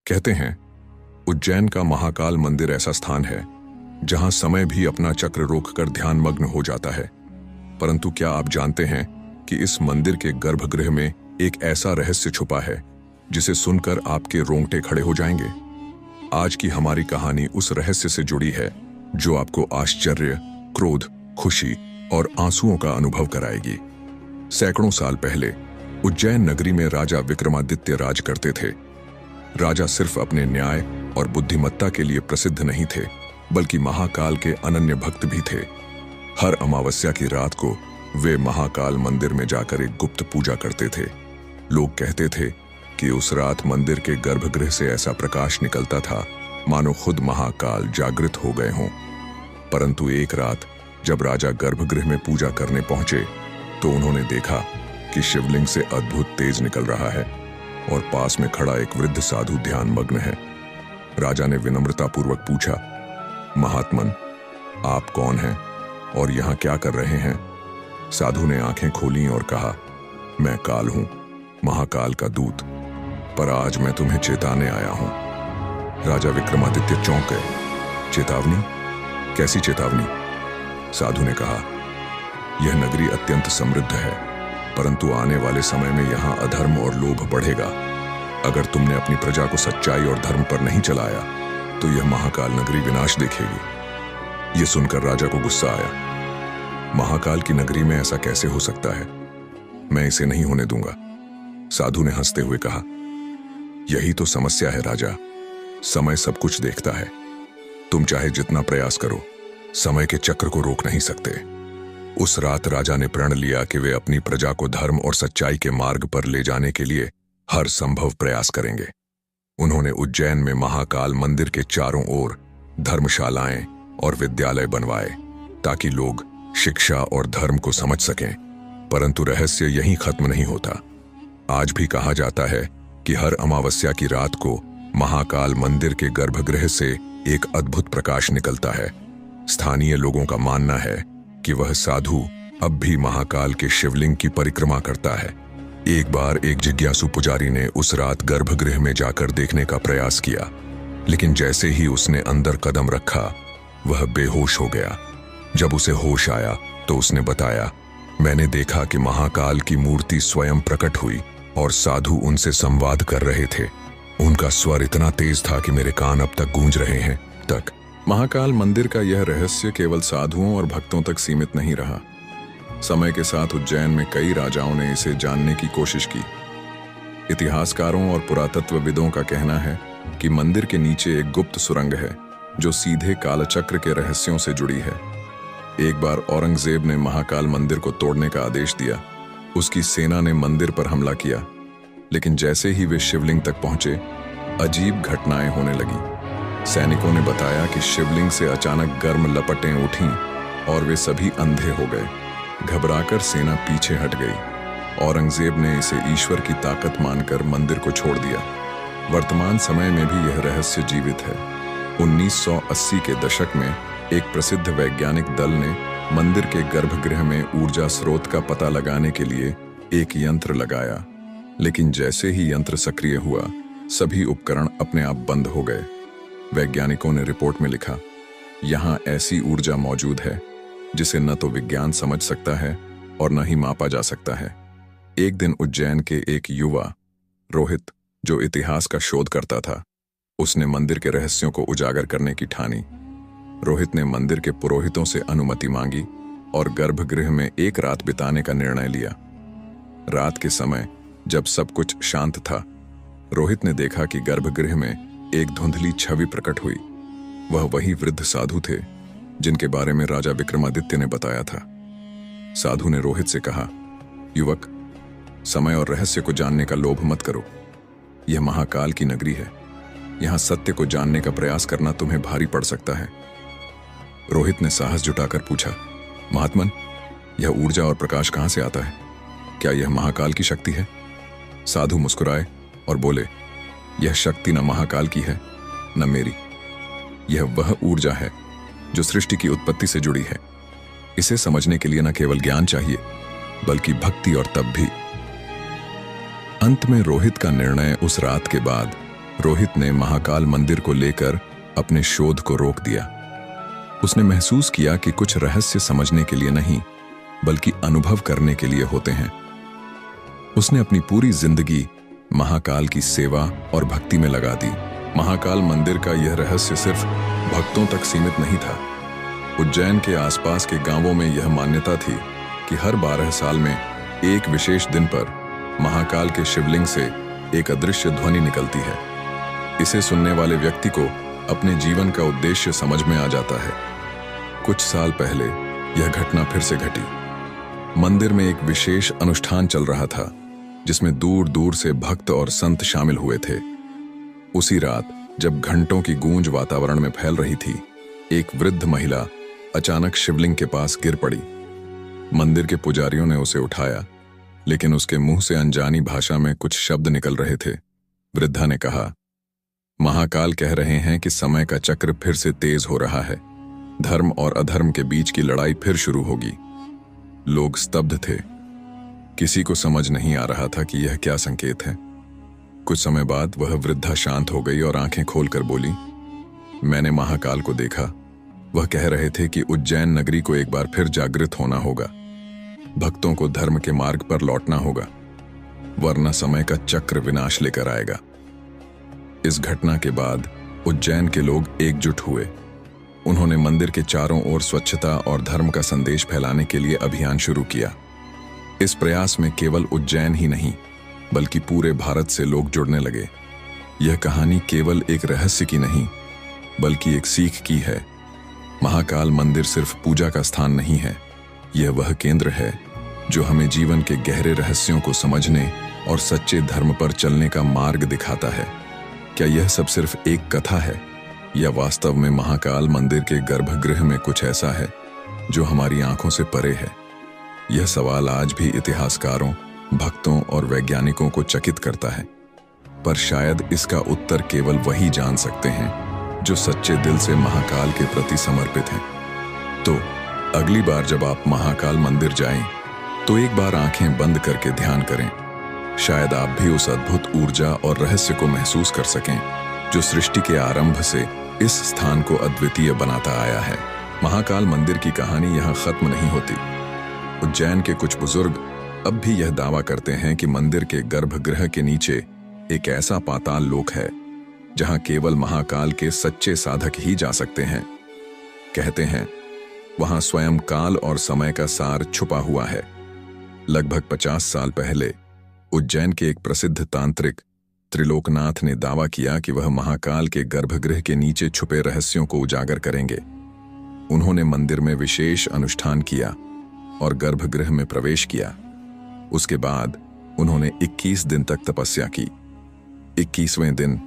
कहते हैं उज्जैन का महाकाल मंदिर ऐसा स्थान है जहां समय भी अपना चक्र रोककर ध्यानमग्न हो जाता है। परंतु क्या आप जानते हैं कि इस मंदिर के गर्भगृह में एक ऐसा रहस्य छुपा है जिसे सुनकर आपके रोंगटे खड़े हो जाएंगे। आज की हमारी कहानी उस रहस्य से जुड़ी है जो आपको आश्चर्य, क्रोध, खुशी और आंसुओं का अनुभव कराएगी। सैकड़ों साल पहले उज्जैन नगरी में राजा विक्रमादित्य राज करते थे। राजा सिर्फ अपने न्याय और बुद्धिमत्ता के लिए प्रसिद्ध नहीं थे, बल्कि महाकाल के अनन्य भक्त भी थे। हर अमावस्या की रात को वे महाकाल मंदिर में जाकर एक गुप्त पूजा करते थे। लोग कहते थे कि उस रात मंदिर के गर्भगृह से ऐसा प्रकाश निकलता था मानो खुद महाकाल जागृत हो गए हों। परंतु एक रात जब राजा गर्भगृह में पूजा करने पहुंचे तो उन्होंने देखा कि शिवलिंग से अद्भुत तेज निकल रहा है और पास में खड़ा एक वृद्ध साधु ध्यानमग्न है। राजा ने विनम्रतापूर्वक पूछा, महात्मन, आप कौन हैं और यहाँ क्या कर रहे हैं? साधु ने आंखें खोलीं और कहा, मैं काल हूं, महाकाल का दूत, पर आज मैं तुम्हें चेताने आया हूं। राजा विक्रमादित्य चौंक गए। चेतावनी? कैसी चेतावनी? साधु ने कहा, यह नगरी अत्यंत समृद्ध है, परंतु आने वाले समय में यहाँ अधर्म और लोभ बढ़ेगा। अगर तुमने अपनी प्रजा को सच्चाई और धर्म पर नहीं चलाया तो यह महाकाल नगरी विनाश देखेगी। यह सुनकर राजा को गुस्सा आया। महाकाल की नगरी में ऐसा कैसे हो सकता है? मैं इसे नहीं होने दूंगा। साधु ने हंसते हुए कहा, यही तो समस्या है राजा, समय सब कुछ देखता है। तुम चाहे जितना प्रयास करो, समय के चक्र को रोक नहीं सकते। उस रात राजा ने प्रण लिया कि वे अपनी प्रजा को धर्म और सच्चाई के मार्ग पर ले जाने के लिए हर संभव प्रयास करेंगे। उन्होंने उज्जैन में महाकाल मंदिर के चारों ओर धर्मशालाएं और विद्यालय बनवाए ताकि लोग शिक्षा और धर्म को समझ सकें। परंतु रहस्य यहीं खत्म नहीं होता। आज भी कहा जाता है कि हर अमावस्या की रात को महाकाल मंदिर के गर्भगृह से एक अद्भुत प्रकाश निकलता है। स्थानीय लोगों का मानना है कि वह साधु अब भी महाकाल के शिवलिंग की परिक्रमा करता है। एक बार एक जिज्ञासु पुजारी ने उस रात गर्भगृह में जाकर देखने का प्रयास किया, लेकिन जैसे ही उसने अंदर कदम रखा वह बेहोश हो गया। जब उसे होश आया तो उसने बताया, मैंने देखा कि महाकाल की मूर्ति स्वयं प्रकट हुई और साधु उनसे संवाद कर रहे थे। उनका स्वर इतना तेज था कि मेरे कान अब तक गूंज रहे हैं। महाकाल मंदिर का यह रहस्य केवल साधुओं और भक्तों तक सीमित नहीं रहा। समय के साथ उज्जैन में कई राजाओं ने इसे जानने की कोशिश की। इतिहासकारों और पुरातत्वविदों का कहना है कि मंदिर के नीचे एक गुप्त सुरंग है जो सीधे कालचक्र के रहस्यों से जुड़ी है। एक बार औरंगजेब ने महाकाल मंदिर को तोड़ने का आदेश दिया। उसकी सेना ने मंदिर पर हमला किया, लेकिन जैसे ही वे शिवलिंग तक पहुंचे अजीब घटनाएं होने लगी। सैनिकों ने बताया कि शिवलिंग से अचानक गर्म लपटें उठीं और वे सभी अंधे हो गए। घबराकर सेना पीछे हट गई। औरंगजेब ने इसे ईश्वर की ताकत मानकर मंदिर को छोड़ दिया। वर्तमान समय में भी यह रहस्य जीवित है। 1980 के दशक में एक प्रसिद्ध वैज्ञानिक दल ने मंदिर के गर्भगृह में ऊर्जा स्रोत का पता लगाने के लिए एक यंत्र लगाया, लेकिन जैसे ही यंत्र सक्रिय हुआ सभी उपकरण अपने आप बंद हो गए। वैज्ञानिकों ने रिपोर्ट में लिखा, यहाँ ऐसी ऊर्जा मौजूद है जिसे न तो विज्ञान समझ सकता है और न ही मापा जा सकता है। एक दिन उज्जैन के एक युवा रोहित, जो इतिहास का शोध करता था, उसने मंदिर के रहस्यों को उजागर करने की ठानी। रोहित ने मंदिर के पुरोहितों से अनुमति मांगी और गर्भगृह में एक रात बिताने का निर्णय लिया। रात के समय जब सब कुछ शांत था, रोहित ने देखा कि गर्भगृह में एक धुंधली छवि प्रकट हुई। वह वही वृद्ध साधु थे जिनके बारे में राजा विक्रमादित्य ने बताया था। साधु ने रोहित से कहा, युवक, समय और रहस्य को जानने का लोभ मत करो। यह महाकाल की नगरी है। यहाँ सत्य को जानने का प्रयास करना तुम्हें भारी पड़ सकता है। रोहित ने साहस जुटाकर पूछा, महात्मन, यह ऊर्जा और प्रकाश कहाँ से आता है? क्या यह महाकाल की शक्ति है? साधु मुस्कुराए और बोले, यह शक्ति न महाकाल की है न मेरी। यह वह ऊर्जा है जो सृष्टि की उत्पत्ति से जुड़ी है। इसे समझने के लिए न केवल ज्ञान चाहिए बल्कि भक्ति और तप भी। अंत में रोहित का निर्णय उस रात के बाद रोहित ने महाकाल मंदिर को लेकर अपने शोध को रोक दिया। उसने महसूस किया कि कुछ रहस्य समझने के लिए नहीं, बल्कि अनुभव करने के लिए होते हैं। उसने अपनी पूरी जिंदगी महाकाल की सेवा और भक्ति में लगा दी। महाकाल मंदिर का यह रहस्य सिर्फ भक्तों तक सीमित नहीं था। उज्जैन के आसपास के गांवों में यह मान्यता थी कि हर 12 साल में एक विशेष दिन पर महाकाल के शिवलिंग से एक अदृश्य ध्वनि निकलती है। इसे सुनने वाले व्यक्ति को अपने जीवन का उद्देश्य समझ में आ जाता है। कुछ साल पहले यह घटना फिर से घटी। मंदिर में एक विशेष अनुष्ठान चल रहा था, जिसमें दूर दूर से भक्त और संत शामिल हुए थे। उसी रात जब घंटों की गूंज वातावरण में फैल रही थी, एक वृद्ध महिला अचानक शिवलिंग के पास गिर पड़ी। मंदिर के पुजारियों ने उसे उठाया, लेकिन उसके मुंह से अनजानी भाषा में कुछ शब्द निकल रहे थे। वृद्धा ने कहा, महाकाल कह रहे हैं कि समय का चक्र फिर से तेज हो रहा है। धर्म और अधर्म के बीच की लड़ाई फिर शुरू होगी। लोग स्तब्ध थे। किसी को समझ नहीं आ रहा था कि यह क्या संकेत है। कुछ समय बाद वह वृद्धा शांत हो गई और आंखें खोलकर बोली, मैंने महाकाल को देखा। वह कह रहे थे कि उज्जैन नगरी को एक बार फिर जागृत होना होगा। भक्तों को धर्म के मार्ग पर लौटना होगा, वरना समय का चक्र विनाश लेकर आएगा। इस घटना के बाद उज्जैन के लोग एकजुट हुए। उन्होंने मंदिर के चारों ओर स्वच्छता और धर्म का संदेश फैलाने के लिए अभियान शुरू किया। इस प्रयास में केवल उज्जैन ही नहीं, बल्कि पूरे भारत से लोग जुड़ने लगे। यह कहानी केवल एक रहस्य की नहीं, बल्कि एक सीख की है। महाकाल मंदिर सिर्फ पूजा का स्थान नहीं है, यह वह केंद्र है जो हमें जीवन के गहरे रहस्यों को समझने और सच्चे धर्म पर चलने का मार्ग दिखाता है। क्या यह सब सिर्फ एक कथा है, या वास्तव में महाकाल मंदिर के गर्भगृह में कुछ ऐसा है जो हमारी आंखों से परे है? यह सवाल आज भी इतिहासकारों, भक्तों और वैज्ञानिकों को चकित करता है, पर शायद इसका उत्तर केवल वही जान सकते हैं जो सच्चे दिल से महाकाल के प्रति समर्पित हैं। तो अगली बार जब आप महाकाल मंदिर जाएं, तो एक बार आंखें बंद करके ध्यान करें। शायद आप भी उस अद्भुत ऊर्जा और रहस्य को महसूस कर सकें जो सृष्टि के आरंभ से इस स्थान को अद्वितीय बनाता आया है। महाकाल मंदिर की कहानी यहाँ खत्म नहीं होती। उज्जैन के कुछ बुजुर्ग अब भी यह दावा करते हैं कि मंदिर के गर्भगृह के नीचे एक ऐसा पाताल लोक है जहां केवल महाकाल के सच्चे साधक ही जा सकते हैं। कहते हैं वहां स्वयं काल और समय का सार छुपा हुआ है। लगभग 50 साल पहले उज्जैन के एक प्रसिद्ध तांत्रिक त्रिलोकनाथ ने दावा किया कि वह महाकाल के गर्भगृह के नीचे छुपे रहस्यों को उजागर करेंगे। उन्होंने मंदिर में विशेष अनुष्ठान किया और गर्भगृह में प्रवेश किया। उसके बाद उन्होंने 21 दिन तक तपस्या की। 21वें दिन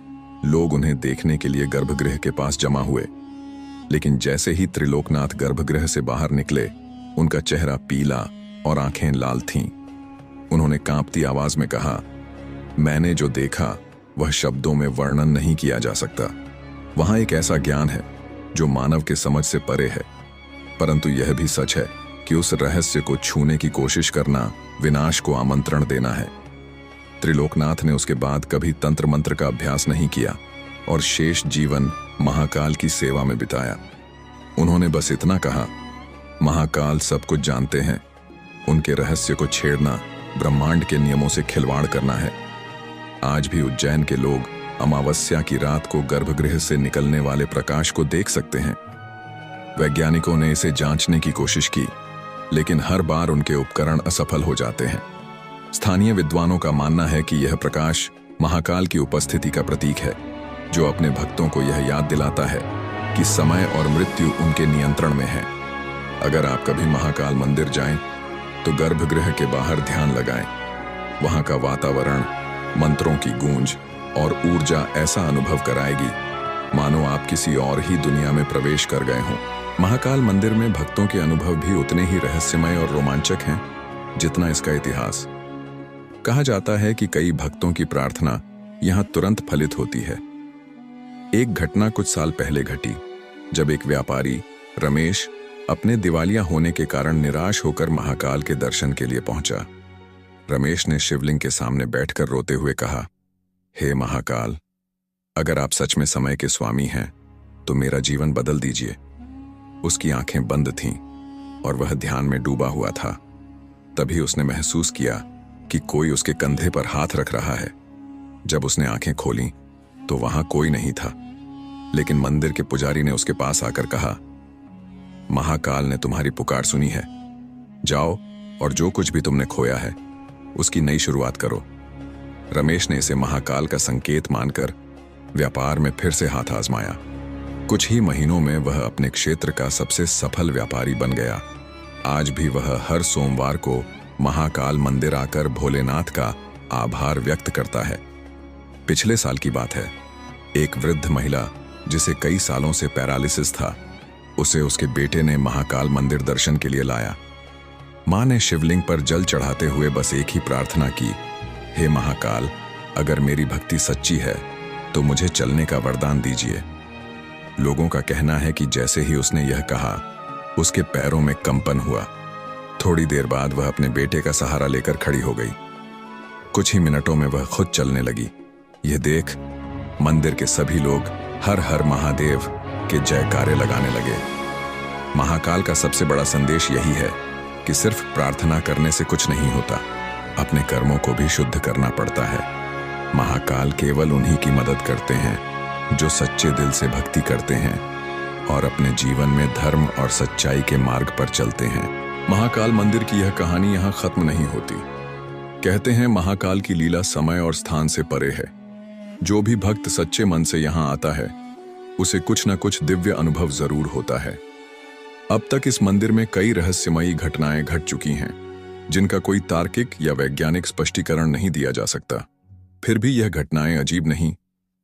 लोग उन्हें देखने के लिए गर्भगृह के पास जमा हुए, लेकिन जैसे ही त्रिलोकनाथ गर्भगृह से बाहर निकले, उनका चेहरा पीला और आंखें लाल थीं। उन्होंने कांपती आवाज में कहा, मैंने जो देखा वह शब्दों में वर्णन नहीं किया जा सकता। वहां एक ऐसा ज्ञान है जो मानव के समझ से परे है, परंतु यह भी सच है कि उस रहस्य को छूने की कोशिश करना विनाश को आमंत्रण देना है। त्रिलोकनाथ ने उसके बाद कभी तंत्र मंत्र का अभ्यास नहीं किया और शेष जीवन महाकाल की सेवा में बिताया। उन्होंने बस इतना कहा, महाकाल सब कुछ जानते हैं, उनके रहस्य को छेड़ना ब्रह्मांड के नियमों से खिलवाड़ करना है। आज भी उज्जैन के लोग अमावस्या की रात को गर्भगृह से निकलने वाले प्रकाश को देख सकते हैं। वैज्ञानिकों ने इसे जांचने की कोशिश की, लेकिन हर बार उनके उपकरण असफल हो जाते हैं। स्थानीय विद्वानों का मानना है कि यह प्रकाश महाकाल की उपस्थिति का प्रतीक है, जो अपने भक्तों को यह याद दिलाता है कि समय और मृत्यु उनके नियंत्रण में है। अगर आप कभी महाकाल मंदिर जाएं, तो गर्भगृह के बाहर ध्यान लगाएं। वहां का वातावरण, मंत्रों की गूंज और ऊर्जा ऐसा अनुभव कराएगी मानो आप किसी और ही दुनिया में प्रवेश कर गए हों। महाकाल मंदिर में भक्तों के अनुभव भी उतने ही रहस्यमय और रोमांचक हैं जितना इसका इतिहास। कहा जाता है कि कई भक्तों की प्रार्थना यहां तुरंत फलित होती है। एक घटना कुछ साल पहले घटी, जब एक व्यापारी रमेश अपने दिवालिया होने के कारण निराश होकर महाकाल के दर्शन के लिए पहुंचा। रमेश ने शिवलिंग के सामने बैठकर रोते हुए कहा, हे महाकाल, अगर आप सच में समय के स्वामी हैं तो मेरा जीवन बदल दीजिए। उसकी आंखें बंद थीं और वह ध्यान में डूबा हुआ था। तभी उसने महसूस किया कि कोई उसके कंधे पर हाथ रख रहा है। जब उसने आंखें खोलीं तो वहां कोई नहीं था, लेकिन मंदिर के पुजारी ने उसके पास आकर कहा, महाकाल ने तुम्हारी पुकार सुनी है। जाओ और जो कुछ भी तुमने खोया है उसकी नई शुरुआत करो। रमेश ने इसे महाकाल का संकेत मानकर व्यापार में फिर से हाथ आजमाया। कुछ ही महीनों में वह अपने क्षेत्र का सबसे सफल व्यापारी बन गया। आज भी वह हर सोमवार को महाकाल मंदिर आकर भोलेनाथ का आभार व्यक्त करता है। पिछले साल की बात है, एक वृद्ध महिला जिसे कई सालों से पैरालिसिस था, उसे उसके बेटे ने महाकाल मंदिर दर्शन के लिए लाया। मां ने शिवलिंग पर जल चढ़ाते हुए बस एक ही प्रार्थना की, हे महाकाल, अगर मेरी भक्ति सच्ची है तो मुझे चलने का वरदान दीजिए। लोगों का कहना है कि जैसे ही उसने यह कहा, उसके पैरों में कंपन हुआ। थोड़ी देर बाद वह अपने बेटे का सहारा लेकर खड़ी हो गई। कुछ ही मिनटों में वह खुद चलने लगी। यह देख मंदिर के सभी लोग हर हर महादेव के जयकारे लगाने लगे। महाकाल का सबसे बड़ा संदेश यही है कि सिर्फ प्रार्थना करने से कुछ नहीं होता, अपने कर्मों को भी शुद्ध करना पड़ता है। महाकाल केवल उन्हीं की मदद करते हैं जो सच्चे दिल से भक्ति करते हैं और अपने जीवन में धर्म और सच्चाई के मार्ग पर चलते हैं। महाकाल मंदिर की यह कहानी यहाँ खत्म नहीं होती। कहते हैं महाकाल की लीला समय और स्थान से परे है। जो भी भक्त सच्चे मन से यहाँ आता है उसे कुछ न कुछ दिव्य अनुभव जरूर होता है। अब तक इस मंदिर में कई रहस्यमयी घटनाएं घट चुकी हैं, जिनका कोई तार्किक या वैज्ञानिक स्पष्टीकरण नहीं दिया जा सकता। फिर भी यह घटनाएं अजीब नहीं,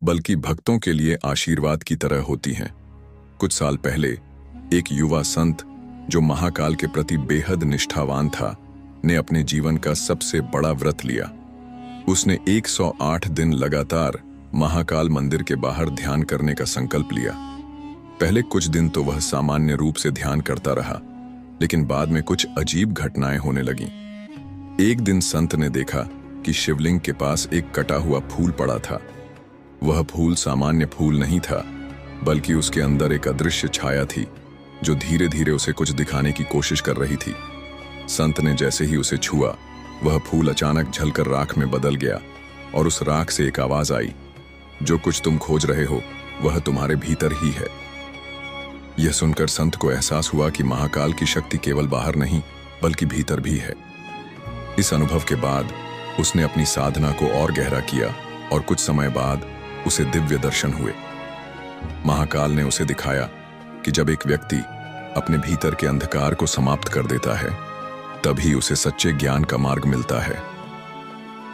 बल्कि भक्तों के लिए आशीर्वाद की तरह होती हैं। कुछ साल पहले एक युवा संत जो महाकाल के प्रति बेहद निष्ठावान था, ने अपने जीवन का सबसे बड़ा व्रत लिया। उसने 108 दिन लगातार महाकाल मंदिर के बाहर ध्यान करने का संकल्प लिया। पहले कुछ दिन तो वह सामान्य रूप से ध्यान करता रहा, लेकिन बाद में कुछ अजीब घटनाएं होने लगीं। एक दिन संत ने देखा कि शिवलिंग के पास एक कटा हुआ फूल पड़ा था। वह फूल सामान्य फूल नहीं था, बल्कि उसके अंदर एक अदृश्य छाया थी जो धीरे धीरे उसे कुछ दिखाने की कोशिश कर रही थी। संत ने जैसे ही उसे छुआ, वह फूल अचानक झलकर राख में बदल गया और उस राख से एक आवाज आई, जो कुछ तुम खोज रहे हो वह तुम्हारे भीतर ही है। यह सुनकर संत को एहसास हुआ कि महाकाल की शक्ति केवल बाहर नहीं बल्कि भीतर भी है। इस अनुभव के बाद उसने अपनी साधना को और गहरा किया और कुछ समय बाद उसे दिव्य दर्शन हुए। महाकाल ने उसे दिखाया कि जब एक व्यक्ति अपने भीतर के अंधकार को समाप्त कर देता है, तभी उसे सच्चे ज्ञान का मार्ग मिलता है।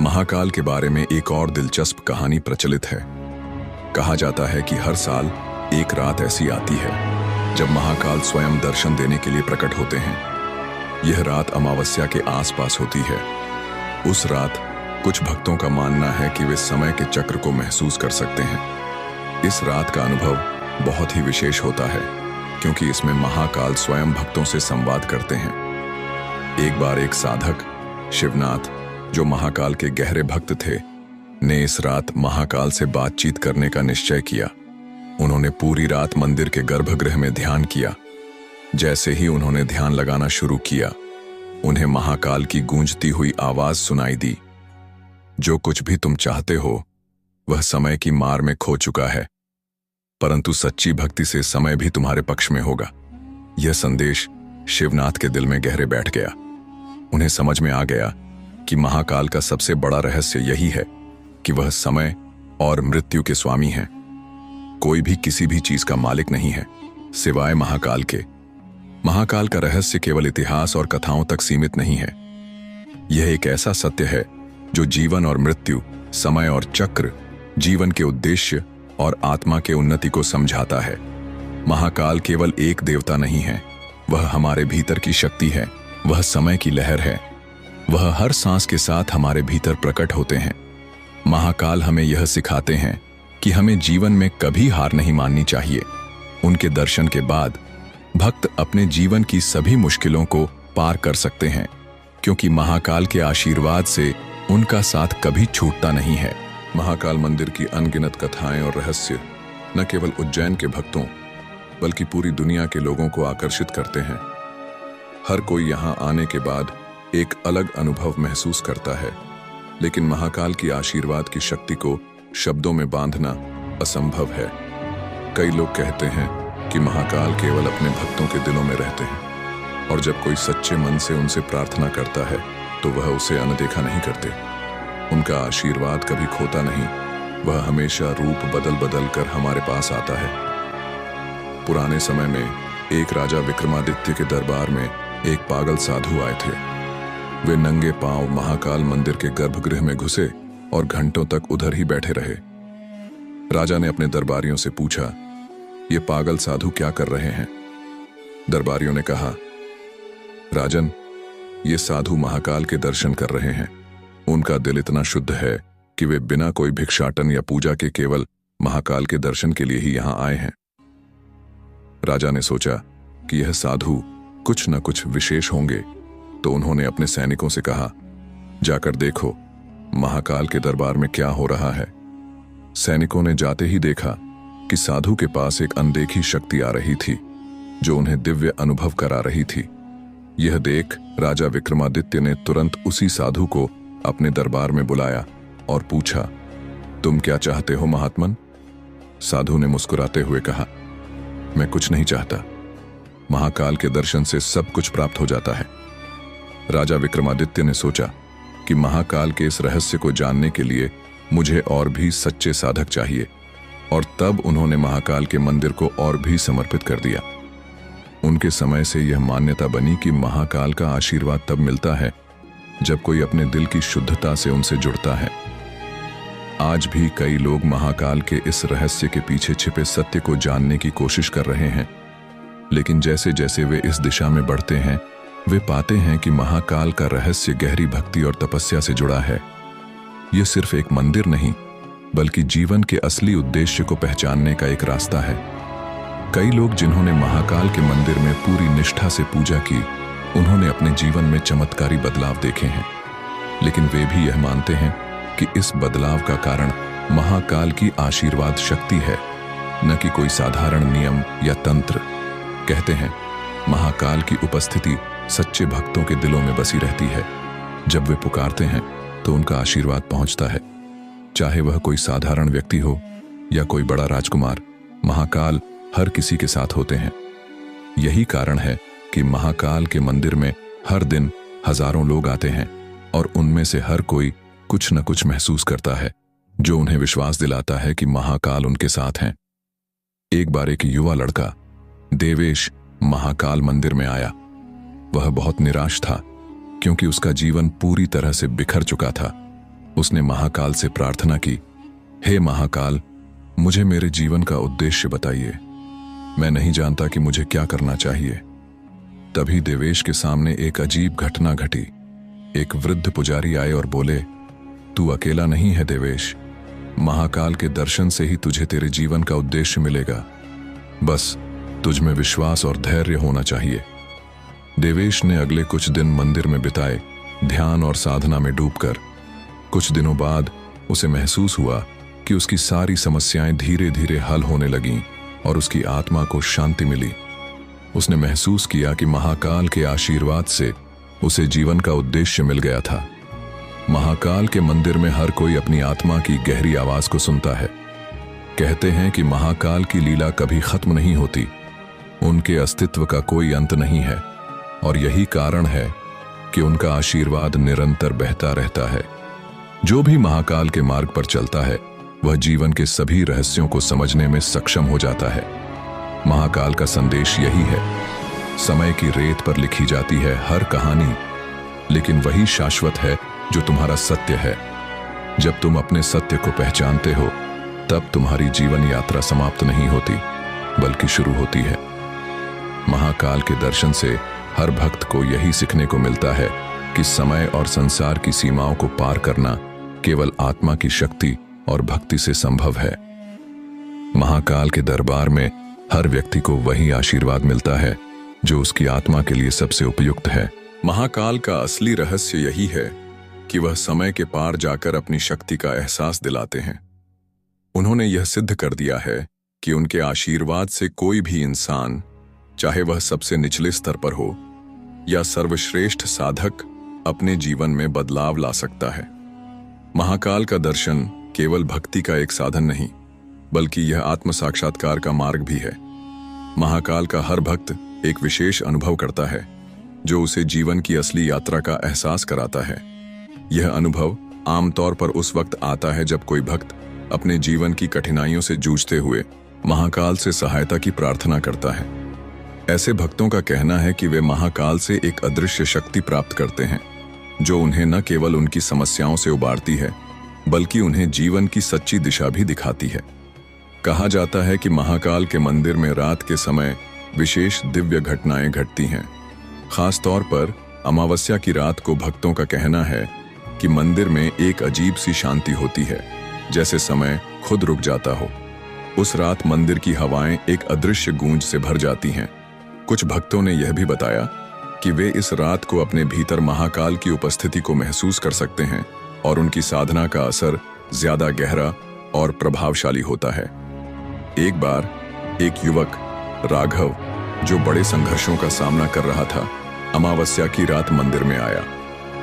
महाकाल के बारे में एक और दिलचस्प कहानी प्रचलित है। कहा जाता है कि हर साल एक रात ऐसी आती है जब महाकाल स्वयं दर्शन देने के लिए प्रकट होते हैं। यह रात अमावस्या के आसपास होती है। उस रात कुछ भक्तों का मानना है कि वे समय के चक्र को महसूस कर सकते हैं। इस रात का अनुभव बहुत ही विशेष होता है, क्योंकि इसमें महाकाल स्वयं भक्तों से संवाद करते हैं। एक बार एक साधक शिवनाथ, जो महाकाल के गहरे भक्त थे, ने इस रात महाकाल से बातचीत करने का निश्चय किया। उन्होंने पूरी रात मंदिर के गर्भगृह में ध्यान किया। जैसे ही उन्होंने ध्यान लगाना शुरू किया, उन्हें महाकाल की गूंजती हुई आवाज सुनाई दी, जो कुछ भी तुम चाहते हो वह समय की मार में खो चुका है, परंतु सच्ची भक्ति से समय भी तुम्हारे पक्ष में होगा। यह संदेश शिवनाथ के दिल में गहरे बैठ गया। उन्हें समझ में आ गया कि महाकाल का सबसे बड़ा रहस्य यही है कि वह समय और मृत्यु के स्वामी हैं। कोई भी किसी भी चीज का मालिक नहीं है सिवाय महाकाल के। महाकाल का रहस्य केवल इतिहास और कथाओं तक सीमित नहीं है। यह एक ऐसा सत्य है जो जीवन और मृत्यु, समय और चक्र, जीवन के उद्देश्य और आत्मा के उन्नति को समझाता है। महाकाल केवल एक देवता नहीं है, वह हमारे भीतर की शक्ति है, वह समय की लहर है। वह हर सांस के साथ हमारे भीतर प्रकट होते हैं। महाकाल हमें यह सिखाते हैं कि हमें जीवन में कभी हार नहीं माननी चाहिए। उनके दर्शन के बाद भक्त अपने जीवन की सभी मुश्किलों को पार कर सकते हैं, क्योंकि महाकाल के आशीर्वाद से उनका साथ कभी छूटता नहीं है। महाकाल मंदिर की अनगिनत कथाएं और रहस्य न केवल उज्जैन के भक्तों बल्कि पूरी दुनिया के लोगों को आकर्षित करते हैं। हर कोई यहाँ आने के बाद एक अलग अनुभव महसूस करता है, लेकिन महाकाल की आशीर्वाद की शक्ति को शब्दों में बांधना असंभव है। कई लोग कहते हैं कि महाकाल केवल अपने भक्तों के दिलों में रहते हैं और जब कोई सच्चे मन से उनसे प्रार्थना करता है तो वह उसे अनदेखा नहीं करते। उनका आशीर्वाद कभी खोता नहीं, वह हमेशा रूप बदल बदल कर हमारे पास आता है। पुराने समय में एक राजा विक्रमादित्य के दरबार में एक पागल साधु आए थे। वे नंगे पांव महाकाल मंदिर के गर्भगृह में घुसे और घंटों तक उधर ही बैठे रहे। राजा ने अपने दरबारियों से पूछा, ये पागल साधु क्या कर रहे हैं? दरबारियों ने कहा, राजन, ये साधु महाकाल के दर्शन कर रहे हैं। उनका दिल इतना शुद्ध है कि वे बिना कोई भिक्षाटन या पूजा के केवल महाकाल के दर्शन के लिए ही यहां आए हैं। राजा ने सोचा कि यह साधु कुछ न कुछ विशेष होंगे, तो उन्होंने अपने सैनिकों से कहा, जाकर देखो महाकाल के दरबार में क्या हो रहा है। सैनिकों ने जाते ही देखा कि साधु के पास एक अनदेखी शक्ति आ रही थी जो उन्हें दिव्य अनुभव करा रही थी। यह देख राजा विक्रमादित्य ने तुरंत उसी साधु को अपने दरबार में बुलाया और पूछा, तुम क्या चाहते हो महात्मन? साधु ने मुस्कुराते हुए कहा, मैं कुछ नहीं चाहता, महाकाल के दर्शन से सब कुछ प्राप्त हो जाता है। राजा विक्रमादित्य ने सोचा कि महाकाल के इस रहस्य को जानने के लिए मुझे और भी सच्चे साधक चाहिए, और तब उन्होंने महाकाल के मंदिर को और भी समर्पित कर दिया। उनके समय से यह मान्यता बनी कि महाकाल का आशीर्वाद तब मिलता है जब कोई अपने दिल की शुद्धता से उनसे जुड़ता है। आज भी कई लोग महाकाल के इस रहस्य के पीछे छिपे सत्य को जानने की कोशिश कर रहे हैं, लेकिन जैसे जैसे वे इस दिशा में बढ़ते हैं वे पाते हैं कि महाकाल का रहस्य गहरी भक्ति और तपस्या से जुड़ा है। यह सिर्फ एक मंदिर नहीं बल्कि जीवन के असली उद्देश्य को पहचानने का एक रास्ता है। कई लोग जिन्होंने महाकाल के मंदिर में पूरी निष्ठा से पूजा की, उन्होंने अपने जीवन में चमत्कारी बदलाव देखे हैं, लेकिन वे भी यह मानते हैं कि इस बदलाव का कारण महाकाल की आशीर्वाद शक्ति है, न कि कोई साधारण नियम या तंत्र। कहते हैं महाकाल की उपस्थिति सच्चे भक्तों के दिलों में बसी रहती है। जब वे पुकारते हैं तो उनका आशीर्वाद पहुंचता है, चाहे वह कोई साधारण व्यक्ति हो या कोई बड़ा राजकुमार। महाकाल हर किसी के साथ होते हैं। यही कारण है कि महाकाल के मंदिर में हर दिन हजारों लोग आते हैं और उनमें से हर कोई कुछ न कुछ महसूस करता है जो उन्हें विश्वास दिलाता है कि महाकाल उनके साथ हैं। एक बार एक युवा लड़का देवेश महाकाल मंदिर में आया। वह बहुत निराश था क्योंकि उसका जीवन पूरी तरह से बिखर चुका था। उसने महाकाल से प्रार्थना की, हे महाकाल, मुझे मेरे जीवन का उद्देश्य बताइए। मैं नहीं जानता कि मुझे क्या करना चाहिए। तभी देवेश के सामने एक अजीब घटना घटी। एक वृद्ध पुजारी आए और बोले, तू अकेला नहीं है देवेश, महाकाल के दर्शन से ही तुझे तेरे जीवन का उद्देश्य मिलेगा। बस तुझ में विश्वास और धैर्य होना चाहिए। देवेश ने अगले कुछ दिन मंदिर में बिताए, ध्यान और साधना में डूबकर। कुछ दिनों बाद उसे महसूस हुआ कि उसकी सारी समस्याएं धीरे धीरे हल होने लगीं और उसकी आत्मा को शांति मिली। उसने महसूस किया कि महाकाल के आशीर्वाद से उसे जीवन का उद्देश्य मिल गया था। महाकाल के मंदिर में हर कोई अपनी आत्मा की गहरी आवाज को सुनता है। कहते हैं कि महाकाल की लीला कभी खत्म नहीं होती, उनके अस्तित्व का कोई अंत नहीं है, और यही कारण है कि उनका आशीर्वाद निरंतर बहता रहता है। जो भी महाकाल के मार्ग पर चलता है वह जीवन के सभी रहस्यों को समझने में सक्षम हो जाता है। महाकाल का संदेश यही है, समय की रेत पर लिखी जाती है हर कहानी, लेकिन वही शाश्वत है जो तुम्हारा सत्य है। जब तुम अपने सत्य को पहचानते हो तब तुम्हारी जीवन यात्रा समाप्त नहीं होती बल्कि शुरू होती है। महाकाल के दर्शन से हर भक्त को यही सीखने को मिलता है कि समय और संसार की सीमाओं को पार करना केवल आत्मा की शक्ति और भक्ति से संभव है। महाकाल के दरबार में हर व्यक्ति को वही आशीर्वाद मिलता है जो उसकी आत्मा के लिए सबसे उपयुक्त है। महाकाल का असली रहस्य यही है कि वह समय के पार जाकर अपनी शक्ति का एहसास दिलाते हैं। उन्होंने यह सिद्ध कर दिया है कि उनके आशीर्वाद से कोई भी इंसान, चाहे वह सबसे निचले स्तर पर हो या सर्वश्रेष्ठ साधक, अपने जीवन में बदलाव ला सकता है। महाकाल का दर्शन केवल भक्ति का एक साधन नहीं, बल्कि यह आत्म साक्षात्कार का मार्ग भी है। महाकाल का हर भक्त एक विशेष अनुभव करता है जो उसे जीवन की असली यात्रा का एहसास कराता है। यह अनुभव आमतौर पर उस वक्त आता है जब कोई भक्त अपने जीवन की कठिनाइयों से जूझते हुए महाकाल से सहायता की प्रार्थना करता है। ऐसे भक्तों का कहना है कि वे महाकाल से एक अदृश्य शक्ति प्राप्त करते हैं जो उन्हें न केवल उनकी समस्याओं से उबारती है, बल्कि उन्हें जीवन की सच्ची दिशा भी दिखाती है। कहा जाता है कि महाकाल के मंदिर में रात के समय विशेष दिव्य घटनाएं घटती हैं। खास तौर पर अमावस्या की रात को भक्तों का कहना है कि मंदिर में एक अजीब सी शांति होती है, जैसे समय खुद रुक जाता हो। उस रात मंदिर की हवाएं एक अदृश्य गूंज से भर जाती हैं। कुछ भक्तों ने यह भी बताया कि वे इस रात को अपने भीतर महाकाल की उपस्थिति को महसूस कर सकते हैं और उनकी साधना का असर ज्यादा गहरा और प्रभावशाली होता है। एक बार एक युवक राघव, जो बड़े संघर्षों का सामना कर रहा था, अमावस्या की रात मंदिर में आया।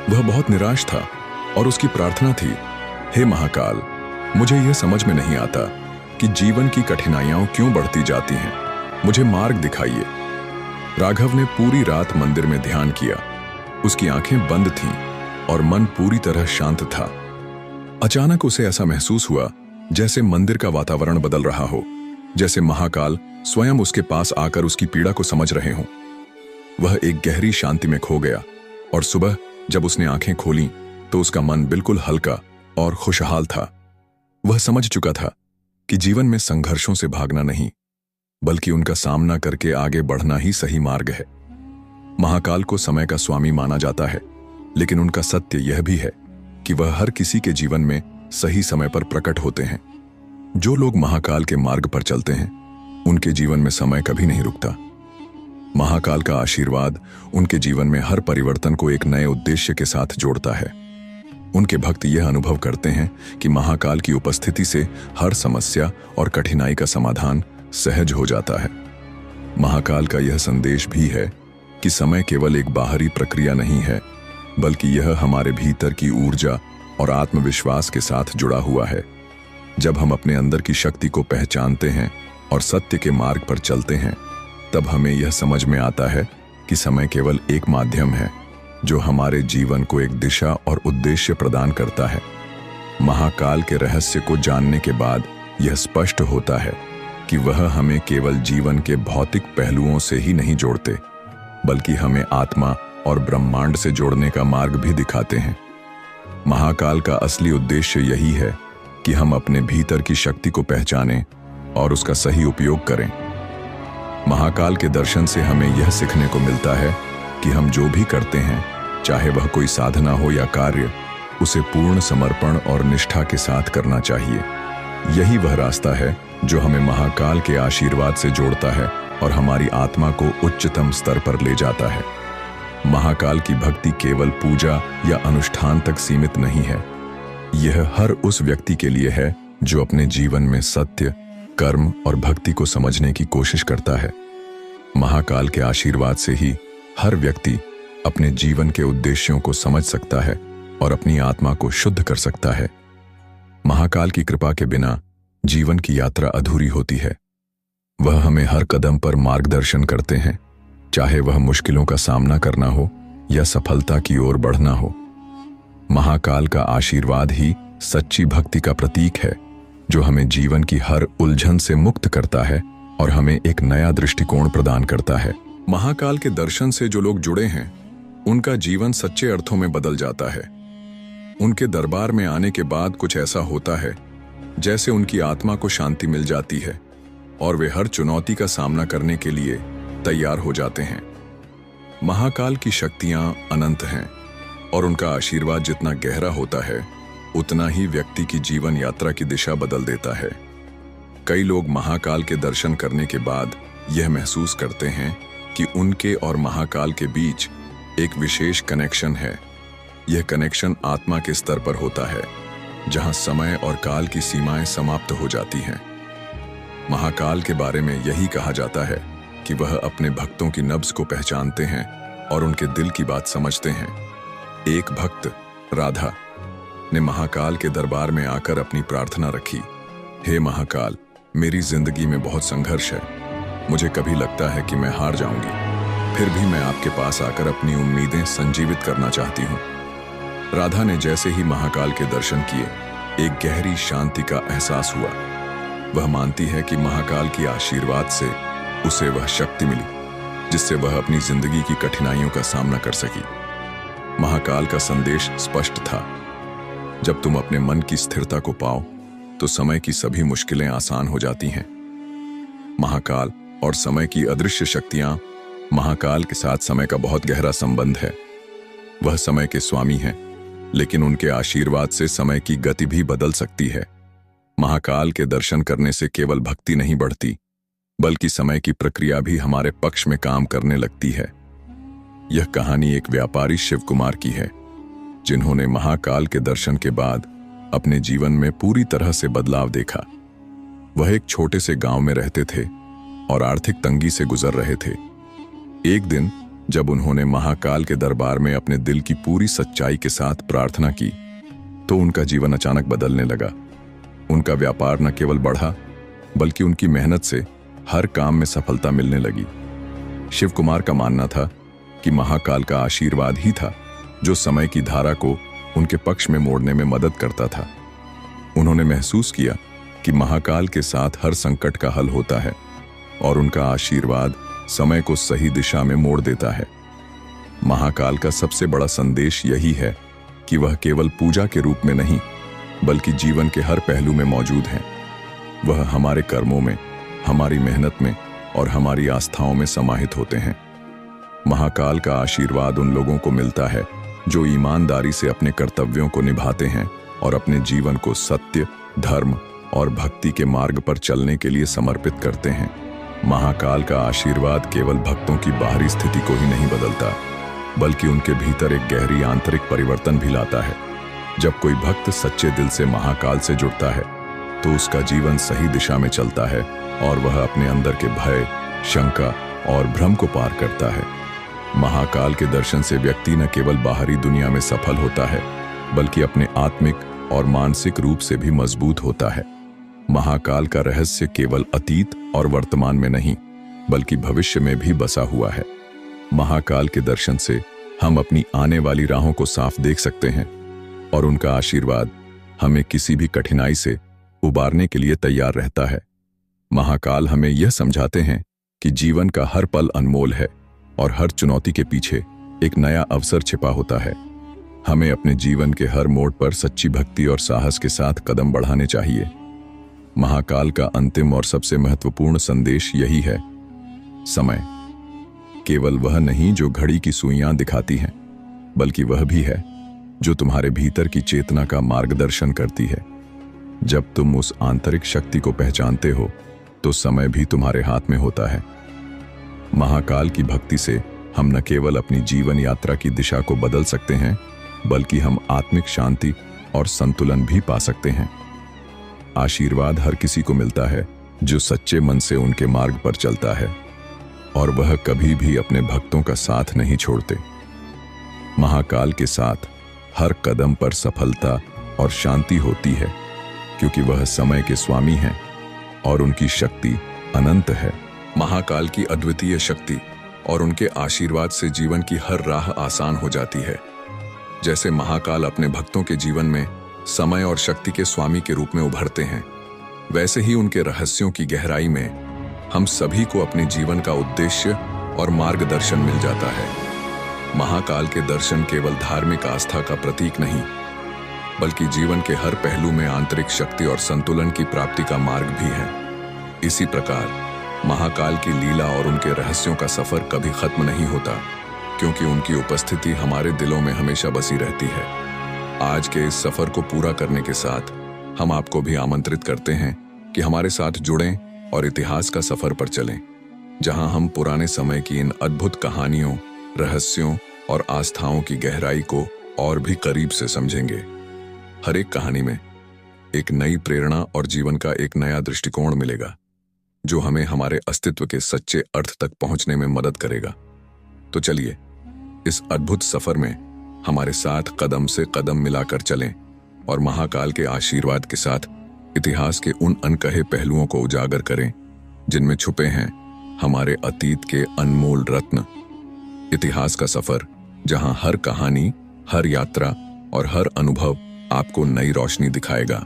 वह बहुत निराश था और उसकी प्रार्थना थी, हे महाकाल, मुझे यह समझ में नहीं आता कि जीवन की कठिनाइयां क्यों बढ़ती जाती हैं, मुझे मार्ग दिखाइए। राघव ने पूरी रात मंदिर में ध्यान किया। उसकी आंखें बंद थीं और मन पूरी तरह शांत था। अचानक उसे ऐसा महसूस हुआ जैसे मंदिर का वातावरण बदल रहा हो, जैसे महाकाल स्वयं उसके पास आकर उसकी पीड़ा को समझ रहे हों। वह एक गहरी शांति में खो गया और सुबह जब उसने आंखें खोलीं तो उसका मन बिल्कुल हल्का और खुशहाल था। वह समझ चुका था कि जीवन में संघर्षों से भागना नहीं, बल्कि उनका सामना करके आगे बढ़ना ही सही मार्ग है। महाकाल को समय का स्वामी माना जाता है, लेकिन उनका सत्य यह भी है कि वह हर किसी के जीवन में सही समय पर प्रकट होते हैं। जो लोग महाकाल के मार्ग पर चलते हैं, उनके जीवन में समय कभी नहीं रुकता। महाकाल का आशीर्वाद उनके जीवन में हर परिवर्तन को एक नए उद्देश्य के साथ जोड़ता है। उनके भक्त यह अनुभव करते हैं कि महाकाल की उपस्थिति से हर समस्या और कठिनाई का समाधान सहज हो जाता है। महाकाल का यह संदेश भी है कि समय केवल एक बाहरी प्रक्रिया नहीं है, बल्कि यह हमारे भीतर की ऊर्जा और आत्मविश्वास के साथ जुड़ा हुआ है। जब हम अपने अंदर की शक्ति को पहचानते हैं और सत्य के मार्ग पर चलते हैं, तब हमें यह समझ में आता है कि समय केवल एक माध्यम है जो हमारे जीवन को एक दिशा और उद्देश्य प्रदान करता है। महाकाल के रहस्य को जानने के बाद यह स्पष्ट होता है कि वह हमें केवल जीवन के भौतिक पहलुओं से ही नहीं जोड़ते, बल्कि हमें आत्मा और ब्रह्मांड से जोड़ने का मार्ग भी दिखाते हैं। महाकाल का असली उद्देश्य यही है कि हम अपने भीतर की शक्ति को पहचानें और उसका सही उपयोग करें। महाकाल के दर्शन से हमें यह सीखने को मिलता है कि हम जो भी करते हैं, चाहे वह कोई साधना हो या कार्य, उसे पूर्ण समर्पण और निष्ठा के साथ करना चाहिए। यही वह रास्ता है जो हमें महाकाल के आशीर्वाद से जोड़ता है और हमारी आत्मा को उच्चतम स्तर पर ले जाता है। महाकाल की भक्ति केवल पूजा या अनुष्ठान तक सीमित नहीं है। यह हर उस व्यक्ति के लिए है जो अपने जीवन में सत्य, कर्म और भक्ति को समझने की कोशिश करता है। महाकाल के आशीर्वाद से ही हर व्यक्ति अपने जीवन के उद्देश्यों को समझ सकता है और अपनी आत्मा को शुद्ध कर सकता है। महाकाल की कृपा के बिना जीवन की यात्रा अधूरी होती है। वह हमें हर कदम पर मार्गदर्शन करते हैं, चाहे वह मुश्किलों का सामना करना हो या सफलता की ओर बढ़ना हो। महाकाल का आशीर्वाद ही सच्ची भक्ति का प्रतीक है, जो हमें जीवन की हर उलझन से मुक्त करता है और हमें एक नया दृष्टिकोण प्रदान करता है। महाकाल के दर्शन से जो लोग जुड़े हैं, उनका जीवन सच्चे अर्थों में बदल जाता है। उनके दरबार में आने के बाद कुछ ऐसा होता है जैसे उनकी आत्मा को शांति मिल जाती है और वे हर चुनौती का सामना करने के लिए तैयार हो जाते हैं। महाकाल की शक्तियां अनंत हैं और उनका आशीर्वाद जितना गहरा होता है, उतना ही व्यक्ति की जीवन यात्रा की दिशा बदल देता है। कई लोग महाकाल के दर्शन करने के बाद यह महसूस करते हैं कि उनके और महाकाल के बीच एक विशेष कनेक्शन है। यह कनेक्शन आत्मा के स्तर पर होता है, जहां समय और काल की सीमाएं समाप्त हो जाती हैं। महाकाल के बारे में यही कहा जाता है कि वह अपने भक्तों की नब्ज को पहचानते हैं और उनके दिल की बात समझते हैं। एक भक्त, राधा, ने महाकाल के दरबार में आकर अपनी प्रार्थना रखी, हे महाकाल, मेरी जिंदगी में बहुत संघर्ष है। मुझे कभी लगता है कि मैं हार जाऊंगी, फिर भी मैं आपके पास आकर अपनी उम्मीदें संजीवित करना चाहती हूँ। राधा ने जैसे ही महाकाल के दर्शन किए, एक गहरी शांति का एहसास हुआ। वह मानती है कि महाकाल की आशीर्वाद से उसे वह शक्ति मिली जिससे वह अपनी जिंदगी की कठिनाइयों का सामना कर सकी। महाकाल का संदेश स्पष्ट था, जब तुम अपने मन की स्थिरता को पाओ तो समय की सभी मुश्किलें आसान हो जाती हैं। महाकाल और समय की अदृश्य शक्तियां। महाकाल के साथ समय का बहुत गहरा संबंध है। वह समय के स्वामी हैं, लेकिन उनके आशीर्वाद से समय की गति भी बदल सकती है। महाकाल के दर्शन करने से केवल भक्ति नहीं बढ़ती, बल्कि समय की प्रक्रिया भी हमारे पक्ष में काम करने लगती है। यह कहानी एक व्यापारी शिव कुमार की है, जिन्होंने महाकाल के दर्शन के बाद अपने जीवन में पूरी तरह से बदलाव देखा। वह एक छोटे से गांव में रहते थे और आर्थिक तंगी से गुजर रहे थे। एक दिन जब उन्होंने महाकाल के दरबार में अपने दिल की पूरी सच्चाई के साथ प्रार्थना की, तो उनका जीवन अचानक बदलने लगा। उनका व्यापार न केवल बढ़ा, बल्कि उनकी मेहनत से हर काम में सफलता मिलने लगी। शिव कुमार का मानना था कि महाकाल का आशीर्वाद ही था जो समय की धारा को उनके पक्ष में मोड़ने में मदद करता था। उन्होंने महसूस किया कि महाकाल के साथ हर संकट का हल होता है और उनका आशीर्वाद समय को सही दिशा में मोड़ देता है। महाकाल का सबसे बड़ा संदेश यही है कि वह केवल पूजा के रूप में नहीं, बल्कि जीवन के हर पहलू में मौजूद है। वह हमारे कर्मों में, हमारी मेहनत में और हमारी आस्थाओं में समाहित होते हैं। महाकाल का आशीर्वाद उन लोगों को मिलता है जो ईमानदारी से अपने कर्तव्यों को निभाते हैं और अपने जीवन को सत्य, धर्म और भक्ति के मार्ग पर चलने के लिए समर्पित करते हैं। महाकाल का आशीर्वाद केवल भक्तों की बाहरी स्थिति को ही नहीं बदलता, बल्कि उनके भीतर एक गहरी आंतरिक परिवर्तन भी लाता है। जब कोई भक्त सच्चे दिल से महाकाल से जुड़ता है, तो उसका जीवन सही दिशा में चलता है और वह अपने अंदर के भय, शंका और भ्रम को पार करता है। महाकाल के दर्शन से व्यक्ति न केवल बाहरी दुनिया में सफल होता है, बल्कि अपने आत्मिक और मानसिक रूप से भी मजबूत होता है। महाकाल का रहस्य केवल अतीत और वर्तमान में नहीं, बल्कि भविष्य में भी बसा हुआ है। महाकाल के दर्शन से हम अपनी आने वाली राहों को साफ देख सकते हैं और उनका आशीर्वाद हमें किसी भी कठिनाई से उबारने के लिए तैयार रहता है। महाकाल हमें यह समझाते हैं कि जीवन का हर पल अनमोल है और हर चुनौती के पीछे एक नया अवसर छिपा होता है। हमें अपने जीवन के हर मोड़ पर सच्ची भक्ति और साहस के साथ कदम बढ़ाने चाहिए। महाकाल का अंतिम और सबसे महत्वपूर्ण संदेश यही है, समय केवल वह नहीं जो घड़ी की सुइयां दिखाती हैं, बल्कि वह भी है जो तुम्हारे भीतर की चेतना का मार्गदर्शन करती है। जब तुम उस आंतरिक शक्ति को पहचानते हो, तो समय भी तुम्हारे हाथ में होता है। महाकाल की भक्ति से हम न केवल अपनी जीवन यात्रा की दिशा को बदल सकते हैं, बल्कि हम आत्मिक शांति और संतुलन भी पा सकते हैं। आशीर्वाद हर किसी को मिलता है जो सच्चे मन से उनके मार्ग पर चलता है, और वह कभी भी अपने भक्तों का साथ नहीं छोड़ते। महाकाल के साथ हर कदम पर सफलता और शांति होती है, क्योंकि वह समय के स्वामी हैं और उनकी शक्ति अनंत है। महाकाल की अद्वितीय शक्ति और उनके आशीर्वाद से जीवन की हर राह आसान हो जाती है। जैसे महाकाल अपने भक्तों के जीवन में समय और शक्ति के स्वामी के रूप में उभरते हैं, वैसे ही उनके रहस्यों की गहराई में हम सभी को अपने जीवन का उद्देश्य और मार्गदर्शन मिल जाता है। महाकाल के दर्शन केवल धार्मिक आस्था का प्रतीक नहीं, बल्कि जीवन के हर पहलू में आंतरिक शक्ति और संतुलन की प्राप्ति का मार्ग भी है। इसी प्रकार महाकाल की लीला और उनके रहस्यों का सफर कभी खत्म नहीं होता, क्योंकि उनकी उपस्थिति हमारे दिलों में हमेशा बसी रहती है। आज के इस सफर को पूरा करने के साथ हम आपको भी आमंत्रित करते हैं कि हमारे साथ जुड़ें और इतिहास का सफर पर चलें, जहां हम पुराने समय की इन अद्भुत कहानियों, रहस्यों और आस्थाओं की गहराई को और भी करीब से समझेंगे। हर एक कहानी में एक नई प्रेरणा और जीवन का एक नया दृष्टिकोण मिलेगा, जो हमें हमारे अस्तित्व के सच्चे अर्थ तक पहुंचने में मदद करेगा। तो चलिए, इस अद्भुत सफर में हमारे साथ कदम से कदम मिलाकर चलें और महाकाल के आशीर्वाद के साथ इतिहास के उन अनकहे पहलुओं को उजागर करें जिनमें छुपे हैं हमारे अतीत के अनमोल रत्न। इतिहास का सफर, जहां हर कहानी, हर यात्रा और हर अनुभव आपको नई रोशनी दिखाएगा।